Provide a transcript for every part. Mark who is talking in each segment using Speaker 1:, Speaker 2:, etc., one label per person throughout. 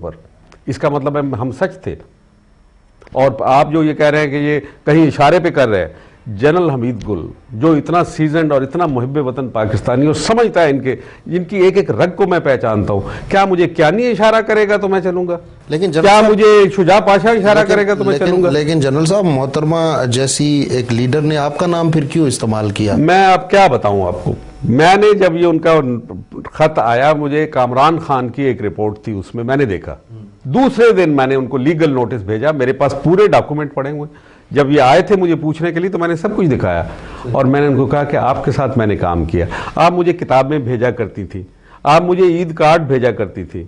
Speaker 1: پر اس کا مطلب ہے ہم سچ تھے. اور آپ جو یہ کہہ رہے ہیں کہ یہ کہیں اشارے پہ کر رہے ہیں, جنرل حمید گل جو اتنا سیزنڈ اور اتنا محب وطن پاکستانی اور سمجھتا ہے ان کی ایک ایک رگ کو میں پہچانتا ہوں, کیا مجھے کیانی اشارہ کرے گا تو میں چلوں گا؟
Speaker 2: لیکن
Speaker 1: کیا مجھے شجاع پاشا اشارہ کرے گا تو میں چلوں گا؟
Speaker 2: لیکن جنرل صاحب, محترمہ جیسی ایک لیڈر نے آپ کا نام پھر کیوں استعمال کیا؟
Speaker 1: میں اب کیا بتاؤں آپ کو. میں نے جب یہ ان کا خط آیا, مجھے کامران خان کی ایک رپورٹ تھی, اس میں نے دیکھا. دوسرے دن میں نے ان کو لیگل نوٹس بھیجا, میرے پاس پورے ڈاکومنٹ پڑے ہوئے. جب یہ آئے تھے مجھے پوچھنے کے لیے تو میں نے سب کچھ دکھایا, اور میں نے ان کو کہا کہ آپ کے ساتھ میں نے کام کیا, آپ مجھے کتابیں بھیجا کرتی تھی, آپ مجھے عید کارڈ بھیجا کرتی تھی,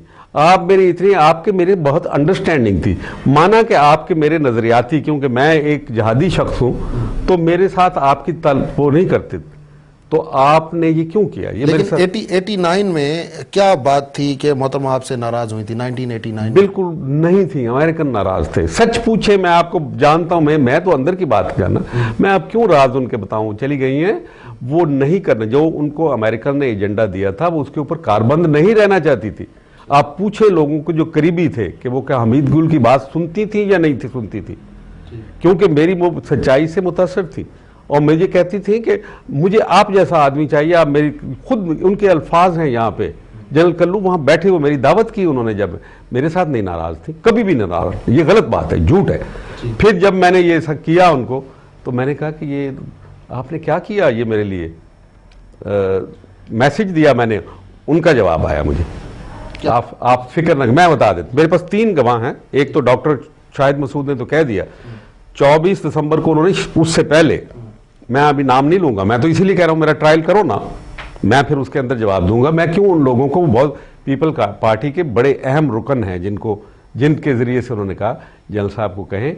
Speaker 1: آپ میری اتنی آپ کے میرے بہت انڈرسٹینڈنگ تھی. مانا کہ آپ کے میرے نظریاتی, کیونکہ میں ایک جہادی شخص ہوں, تو میرے ساتھ آپ کی وہ نہیں کرتے, تو آپ نے یہ کیوں کیا؟ یہ میرے ساتھ
Speaker 2: 89 میں کیا بات تھی کہ محترمہ آپ سے ناراض ہوئی تھی 1989؟
Speaker 1: بالکل نہیں تھی, امریکن ناراض تھے. سچ پوچھے, میں آپ کو جانتا ہوں, میں تو اندر کی بات کرنا, میں اب کیوں راز ان کے بتاؤں. چلی گئی ہیں وہ نہیں کرنا جو ان کو امریکن نے ایجنڈا دیا تھا, وہ اس کے اوپر کاربند نہیں رہنا چاہتی تھی. آپ پوچھے لوگوں کو جو قریبی تھے کہ وہ کیا حمید گل کی بات سنتی تھی یا نہیں تھی سنتی تھی, کیونکہ میری وہ سچائی سے متاثر تھی اور مجھے کہتی تھی کہ مجھے آپ جیسا آدمی چاہیے. آپ میری خود ان کے الفاظ ہیں یہاں پہ, جنرل کلو وہاں بیٹھے ہوئے میری دعوت کی انہوں نے, جب میرے ساتھ نہیں ناراض تھی, کبھی بھی ناراض. یہ غلط بات ہے, جھوٹ ہے. پھر جب میں نے یہ سب کیا ان کو, تو میں نے کہا کہ یہ آپ نے کیا کیا, یہ میرے لیے میسج دیا میں نے. ان کا جواب آیا مجھے, آپ فکر نہ, میں بتا دیتا, میرے پاس 3 گواہ ہیں. ایک تو ڈاکٹر شاہد مسعود نے تو کہہ دیا 24 دسمبر کو انہوں نے, اس سے پہلے, میں ابھی نام نہیں لوں گا, میں تو اسی لیے کہہ رہا ہوں میرا ٹرائل کرو نا, میں پھر اس کے اندر جواب دوں گا. میں کیوں ان لوگوں کو, بہت پیپل کا پارٹی کے بڑے اہم رکن ہیں جن کے ذریعے سے انہوں نے کہا جنرل صاحب کو کہیں,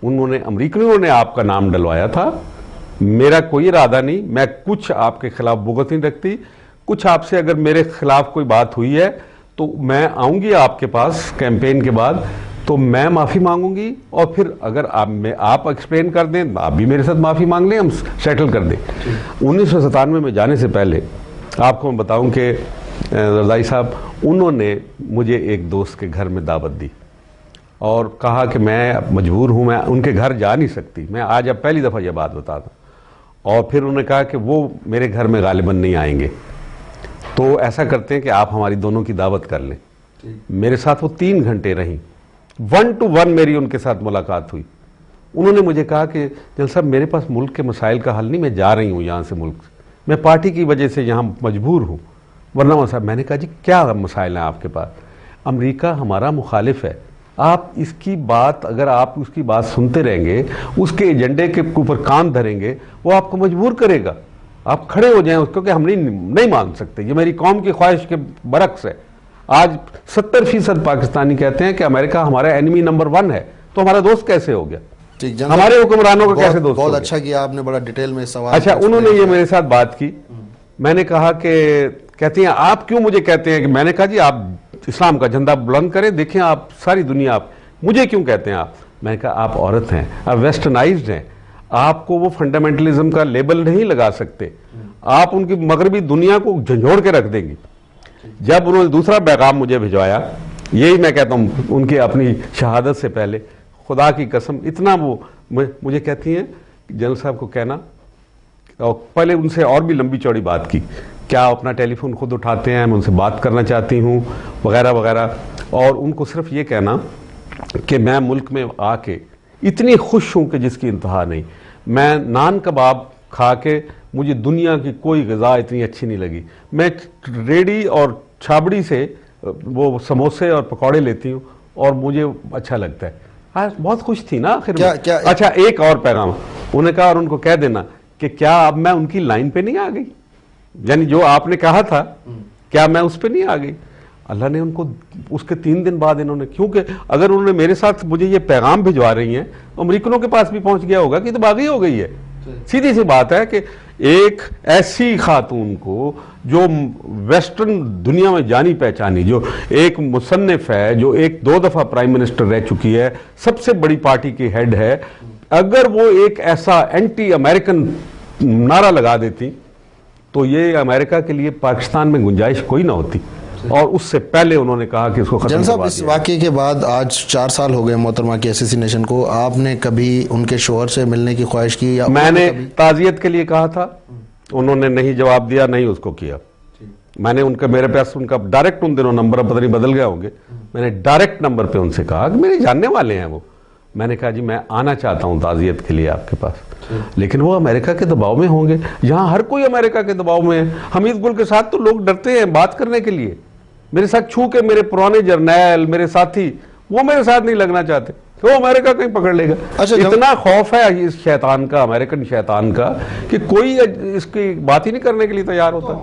Speaker 1: انہوں نے امریکنوں نے آپ کا نام ڈلوایا تھا, میرا کوئی ارادہ نہیں, میں کچھ آپ کے خلاف بغض نہیں رکھتی, کچھ آپ سے اگر میرے خلاف کوئی بات ہوئی ہے تو میں آؤں گی آپ کے پاس کیمپین کے بعد, تو میں معافی مانگوں گی, اور پھر اگر آپ ایکسپلین کر دیں, آپ بھی میرے ساتھ معافی مانگ لیں, ہم سیٹل کر دیں. 1997 میں جانے سے پہلے آپ کو میں بتاؤں کہ رضائی صاحب, انہوں نے مجھے ایک دوست کے گھر میں دعوت دی اور کہا کہ میں مجبور ہوں, میں ان کے گھر جا نہیں سکتی, میں آج اب پہلی دفعہ یہ بات بتا دوں. اور پھر انہوں نے کہا کہ وہ میرے گھر میں غالباً نہیں آئیں گے, تو ایسا کرتے ہیں کہ آپ ہماری دونوں کی دعوت کر لیں. میرے ساتھ وہ 3 گھنٹے رہیں, 1 to 1 میری ان کے ساتھ ملاقات ہوئی. انہوں نے مجھے کہا کہ جنرل صاحب میرے پاس ملک کے مسائل کا حل نہیں, میں جا رہی ہوں یہاں سے ملک, میں پارٹی کی وجہ سے یہاں مجبور ہوں, ورنہ صاحب. میں نے کہا جی کیا مسائل ہیں آپ کے پاس؟ امریکہ ہمارا مخالف ہے, آپ اس کی بات, اگر آپ اس کی بات سنتے رہیں گے, اس کے ایجنڈے کے اوپر کان دھریں گے, وہ آپ کو مجبور کرے گا, آپ کھڑے ہو جائیں اس کو کہ ہم نہیں مان سکتے. یہ میری قوم کی خواہش کے برعکس ہے. آج 70% پاکستانی کہتے ہیں کہ امریکہ ہمارا اینیمی نمبر 1 ہے, تو ہمارا دوست کیسے ہو گیا؟ ہمارے حکمرانوں کا کیسے دوست؟
Speaker 2: بہت اچھا کیا آپ نے, بڑا ڈیٹیل میں سوال.
Speaker 1: اچھا, انہوں نے یہ میرے ساتھ بات کی. میں نے کہا کہ کہتی ہیں آپ کیوں مجھے کہتے ہیں, کہ میں نے کہا جی آپ اسلام کا جھنڈا بلند کریں, دیکھیں آپ ساری دنیا, آپ مجھے کیوں کہتے ہیں آپ؟ میں نے کہا آپ عورت ہیں, آپ ویسٹرنائزڈ ہیں, آپ کو وہ فنڈامنٹلزم کا لیبل نہیں لگا سکتے, آپ ان کی مغربی دنیا کو جھنجھوڑ کے رکھ دیں گی. جب انہوں نے دوسرا پیغام مجھے بھجوایا, یہی میں کہتا ہوں ان کی اپنی شہادت سے پہلے, خدا کی قسم اتنا وہ مجھے کہتی ہیں جنرل صاحب کو کہنا, اور پہلے ان سے اور بھی لمبی چوڑی بات کی, کیا آپ اپنا ٹیلی فون خود اٹھاتے ہیں, میں ان سے بات کرنا چاہتی ہوں وغیرہ وغیرہ. اور ان کو صرف یہ کہنا کہ میں ملک میں آ کے اتنی خوش ہوں کہ جس کی انتہا نہیں. میں نان کباب کھا کے مجھے دنیا کی کوئی غذا اتنی اچھی نہیں لگی. میں ریڑی اور چھابڑی سے وہ سموسے اور پکوڑے لیتی ہوں اور مجھے اچھا لگتا ہے. بہت خوش تھی نا آخر میں. اچھا, ایک اور پیغام انہوں نے کہا, اور ان کو کہہ دینا کہ کیا اب میں ان کی لائن پہ نہیں آ گئی, یعنی جو آپ نے کہا تھا کیا میں اس پہ نہیں آ گئی. اللہ نے ان کو اس کے 3 دن بعد انہوں نے, کیونکہ اگر انہوں نے میرے ساتھ مجھے یہ پیغام بھجوا رہی ہیں, امریکنوں کے پاس بھی پہنچ گیا ہوگا کہ تو باغی ہو گئی ہے. سیدھی سی بات ہے کہ ایک ایسی خاتون کو جو ویسٹرن دنیا میں جانی پہچانی, جو ایک مصنف ہے, جو 2 دفعہ پرائم منسٹر رہ چکی ہے, سب سے بڑی پارٹی کی ہیڈ ہے, اگر وہ ایک ایسا اینٹی امریکن نعرہ لگا دیتی تو یہ امریکہ کے لیے پاکستان میں گنجائش کوئی نہ ہوتی. اور اس سے پہلے انہوں نے کہا کہ اس کو ختم
Speaker 2: جن صاحب
Speaker 1: کروا
Speaker 2: اس
Speaker 1: دیا۔
Speaker 2: واقعے کے بعد آج 4 سال ہو گئے محترمہ کی اسیسینیشن کو، آپ نے کبھی ان کے شوہر سے ملنے کی خواہش کی یا
Speaker 1: میں نے تعزیت کے لیے کہا تھا، انہوں نے نہیں جواب دیا، نہیں اس کو کیا۔ میں نے ان کا، میرے پاس ان کا ڈائریکٹ ان دنوں نمبر پتہ نہیں بدل گئے ہوں گے، میں نے ڈائریکٹ نمبر پہ ان سے کہا کہ میرے جاننے والے ہیں وہ، میں نے کہا جی میں آنا چاہتا ہوں تعزیت کے لیے آپ کے پاس، لیکن وہ امریکہ کے دباؤ میں ہوں گے۔ یہاں ہر کوئی امریکہ کے دباؤ میں ہے۔ حمید گل کے ساتھ تو لوگ ڈرتے ہیں بات کرنے کے لیے، میرے ساتھ چھو کے میرے پرانے جرنیل، میرے ساتھی، وہ میرے ساتھ نہیں لگنا چاہتے، وہ امریکہ کہیں پکڑ لے گا۔
Speaker 2: اچھا،
Speaker 1: اتنا خوف ہے اس شیطان کا، امریکن شیطان کا، کہ کوئی اس کی بات ہی نہیں کرنے کے لیے تیار ہوتا۔